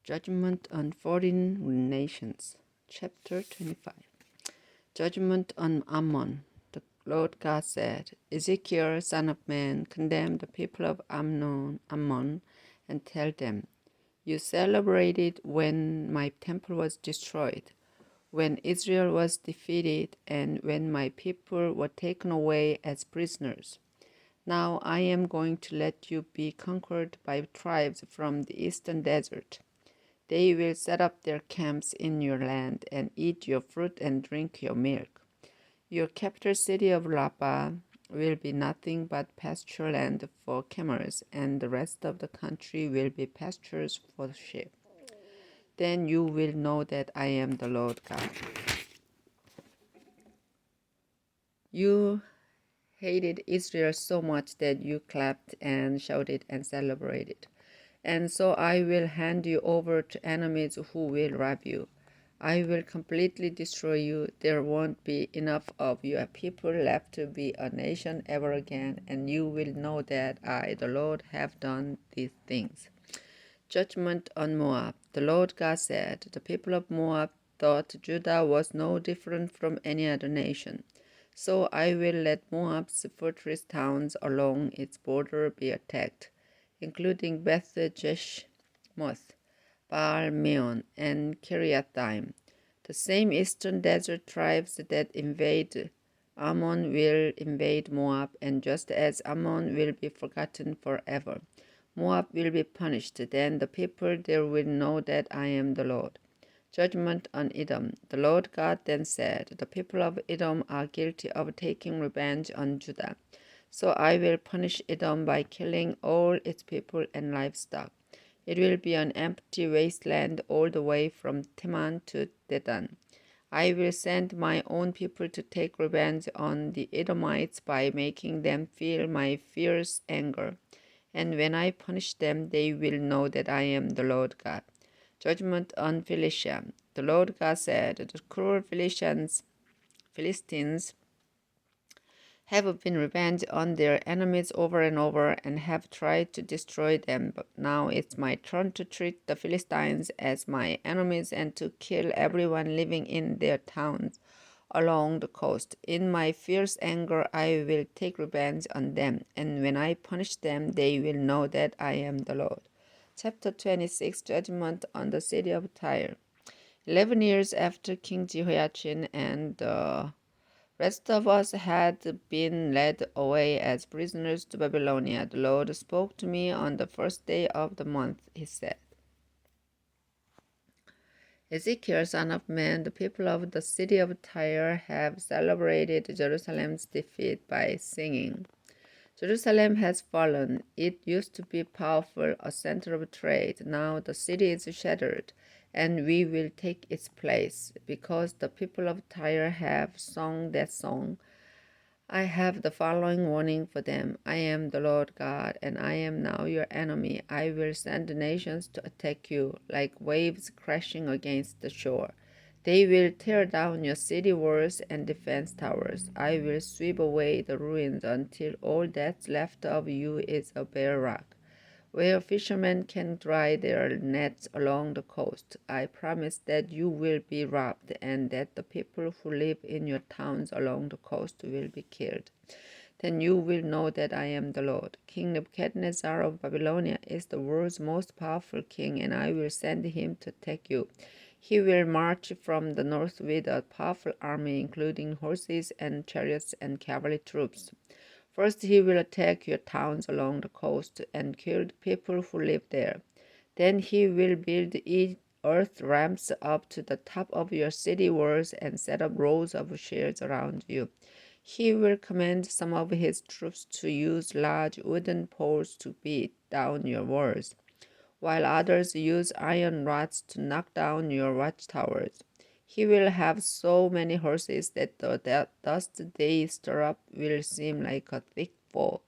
Judgment on Foreign Nations. Chapter 25. Judgment on Ammon. The Lord God said, Ezekiel, son of man, condemn the people of Ammon, and tell them, You celebrated when my temple was destroyed, when Israel was defeated, and when my people were taken away as prisoners. Now I am going to let you be conquered by tribes from the eastern desert. They will set up their camps in your land and eat your fruit and drink your milk. Your capital city of Rabbah will be nothing but pasture land for camels, and the rest of the country will be pastures for sheep. Then you will know that I am the Lord God. You hated Israel so much that you clapped and shouted and celebrated. And so I will hand you over to enemies who will rob you. I will completely destroy you. There won't be enough of your people left to be a nation ever again, and you will know that I, the Lord, have done these things. Judgment on Moab. The Lord God said, The people of Moab thought Judah was no different from any other nation. So I will let Moab's fortress towns along its border be attacked, including Beth Jeshmoth, Baal Meon, and Kiriathaim. The same eastern desert tribes that invade Ammon will invade Moab, and just as Ammon will be forgotten forever, Moab will be punished. Then the people there will know that I am the Lord. Judgment on Edom. The Lord God then said, The people of Edom are guilty of taking revenge on Judah. So I will punish Edom by killing all its people and livestock. It will be an empty wasteland all the way from Teman to Dedan. I will send my own people to take revenge on the Edomites by making them feel my fierce anger. And when I punish them, they will know that I am the Lord God. Judgment on Philistia. The Lord God said, The cruel Philistines have been revenged on their enemies over and over and have tried to destroy them. But now it's my turn to treat the Philistines as my enemies and to kill everyone living in their towns along the coast. In my fierce anger, I will take revenge on them, and when I punish them, they will know that I am the Lord. Chapter 26. Judgment on the city of Tyre. 11 years after King Jehoiachin and the rest of us had been led away as prisoners to Babylonia, the Lord spoke to me on the first day of the month. He said, Ezekiel, son of man, the people of the city of Tyre have celebrated Jerusalem's defeat by singing. Jerusalem has fallen. It used to be powerful, a center of trade. Now the city is shattered, and we will take its place. Because the people of Tyre have sung that song, I have the following warning for them. I am the Lord God, and I am now your enemy. I will send the nations to attack you, like waves crashing against the shore. They will tear down your city walls and defense towers. I will sweep away the ruins until all that's left of you is a bare rock, where fishermen can dry their nets along the coast. I promise that you will be robbed, and that the people who live in your towns along the coast will be killed. Then you will know that I am the Lord. King Nebuchadnezzar of Babylonia is the world's most powerful king, and I will send him to attack you. He will march from the north with a powerful army, including horses and chariots and cavalry troops. First he will attack your towns along the coast and kill the people who live there. Then he will build earth ramps up to the top of your city walls and set up rows of shields around you. He will command some of his troops to use large wooden poles to beat down your walls, while others use iron rods to knock down your watchtowers. He will have so many horses that the dust they stir up will seem like a thick fog.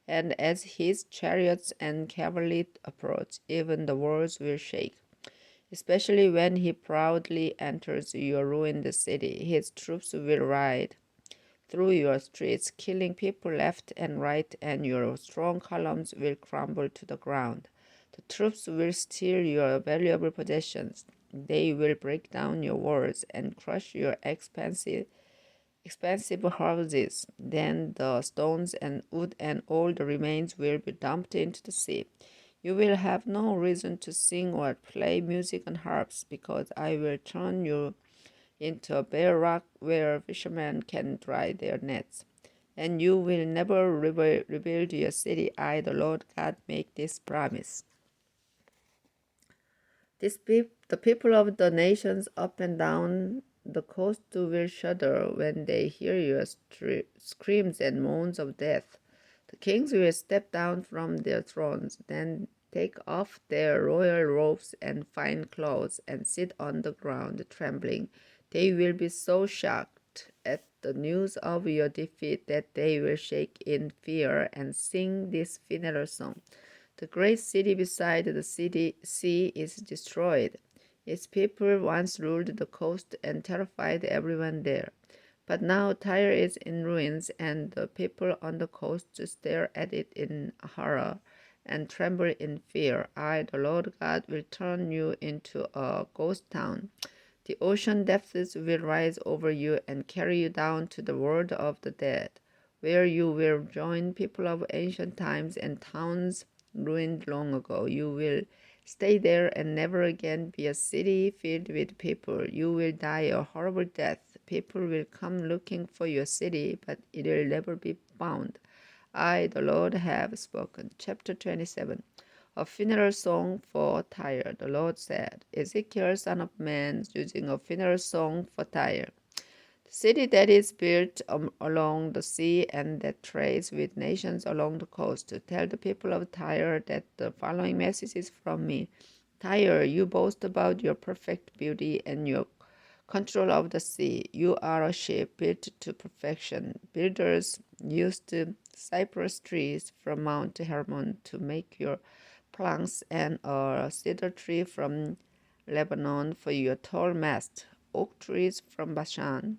And as his chariots and cavalry approach, even the walls will shake. Especially when he proudly enters your ruined city, his troops will ride through your streets, killing people left and right, and your strong columns will crumble to the ground. The troops will steal your valuable possessions. They will break down your walls and crush your expensive houses. Then the stones and wood and all the remains will be dumped into the sea. You will have no reason to sing or play music on harps, because I will turn you into a bare rock where fishermen can dry their nets. And you will never rebuild your city. I, the Lord God, make this promise. The people of the nations up and down the coast will shudder when they hear your screams and moans of death. The kings will step down from their thrones, then take off their royal robes and fine clothes, and sit on the ground trembling. They will be so shocked at the news of your defeat that they will shake in fear and sing this funeral song. The great city beside the sea is destroyed. Its people once ruled the coast and terrified everyone there. But now Tyre is in ruins, and the people on the coast stare at it in horror and tremble in fear. I, the Lord God, will turn you into a ghost town. The ocean depths will rise over you and carry you down to the world of the dead, where you will join people of ancient times and towns ruined long ago. You will stay there and never again be a city filled with people. You will die a horrible death. People will come looking for your city, but it will never be found. I, the Lord, have spoken. Chapter 27. A funeral song for Tyre. The Lord said, Ezekiel, son of man, using a funeral song for Tyre. The city that is built along the sea and that trades with nations along the coast. To tell the people of Tyre that the following message is from me. Tyre, you boast about your perfect beauty and your control of the sea. You are a ship built to perfection. Builders used cypress trees from Mount Hermon to make your planks, and a cedar tree from Lebanon for your tall mast. Oak trees from Bashan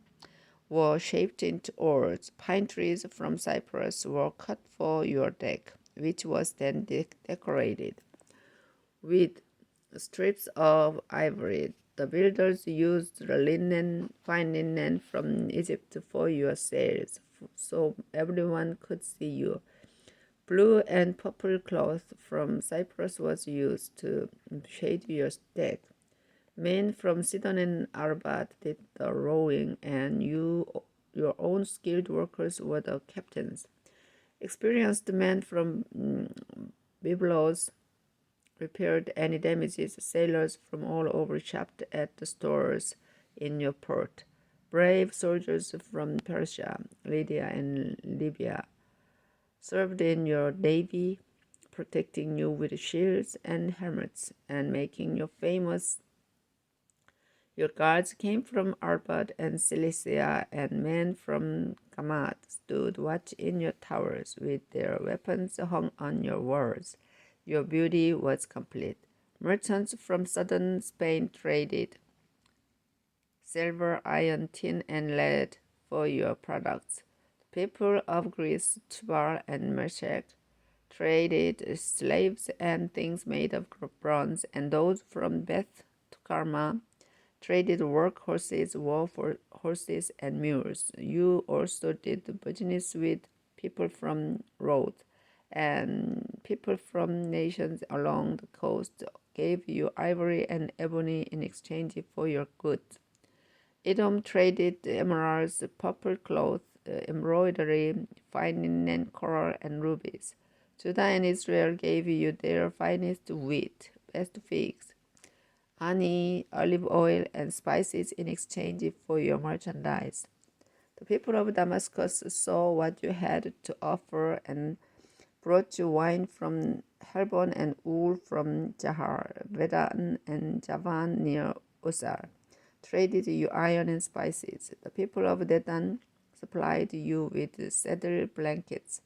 were shaped into oars. Pine trees from Cyprus were cut for your deck, which was then decorated with strips of ivory. The builders used fine linen from Egypt for your sails, so everyone could see you. Blue and purple cloth from Cyprus was used to shade your deck. Men from Sidon and Arbat did the rowing, and your own skilled workers were the captains. Experienced men from Byblos repaired any damages. Sailors from all over shopped at the stores in your port. Brave soldiers from Persia, Lydia, and Libya served in your navy, protecting you with shields and helmets and making you famous. Your guards came from Arpad and Cilicia, and men from Gamat stood watch in your towers with their weapons hung on your walls. Your beauty was complete. Merchants from southern Spain traded silver, iron, tin, and lead for your products. The people of Greece, Tubal and Meshech, traded slaves and things made of bronze, and those from Beth Togarmah traded work horses, war for horses, and mules. You also did business with people from Rhodes, and people from nations along the coast gave you ivory and ebony in exchange for your goods. Edom traded emeralds, purple cloth, embroidery, fine linen, coral, and rubies. Judah and Israel gave you their finest wheat, best figs, honey, olive oil, and spices in exchange for your merchandise. The people of Damascus saw what you had to offer and brought you wine from Helbon and wool from Jahar, Vedan and Javan near Usar. Traded you iron and spices. The people of Dedan supplied you with cedar blankets,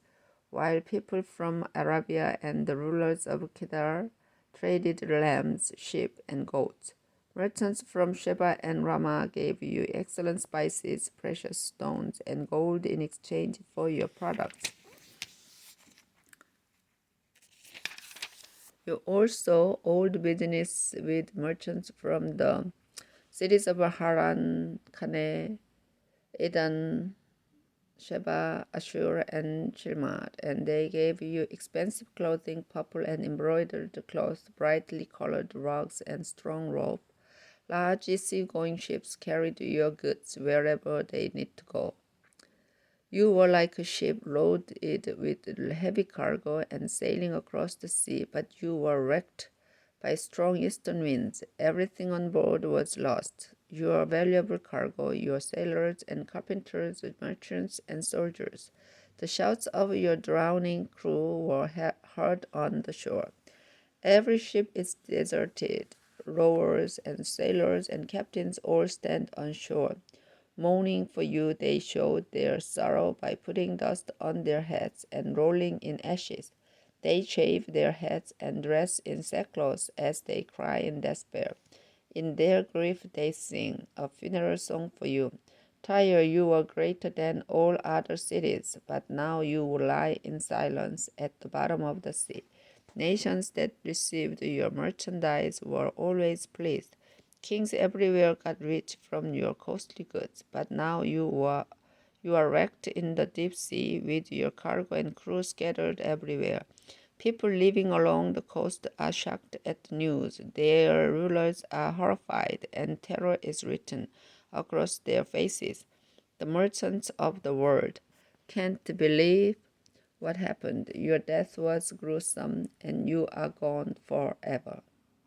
while people from Arabia and the rulers of Kedar traded lambs, sheep, and goats. Merchants from Sheba and Ramah gave you excellent spices, precious stones, and gold in exchange for your products. You also old business with merchants from the cities of Haran, Canaan, Eden, Sheba, Ashur, and Chilmad, and they gave you expensive clothing, purple and embroidered cloth, brightly colored rugs, and strong rope. Large sea-going ships carried your goods wherever they need to go. You were like a ship loaded with heavy cargo and sailing across the sea, but you were wrecked by strong eastern winds. Everything on board was lost. Your valuable cargo, your sailors and carpenters, merchants and soldiers. The shouts of your drowning crew were heard on the shore. Every ship is deserted. Rowers and sailors and captains all stand on shore. Mourning for you, they showed their sorrow by putting dust on their heads and rolling in ashes. They shave their heads and dress in sackcloth as they cry in despair. In their grief, they sing a funeral song for you. Tyre, you were greater than all other cities, but now you will lie in silence at the bottom of the sea. Nations that received your merchandise were always pleased. Kings everywhere got rich from your costly goods, but now you are wrecked in the deep sea with your cargo and crew scattered everywhere. People living along the coast are shocked at the news. Their rulers are horrified, and terror is written across their faces. The merchants of the world can't believe what happened. Your death was gruesome, and you are gone forever.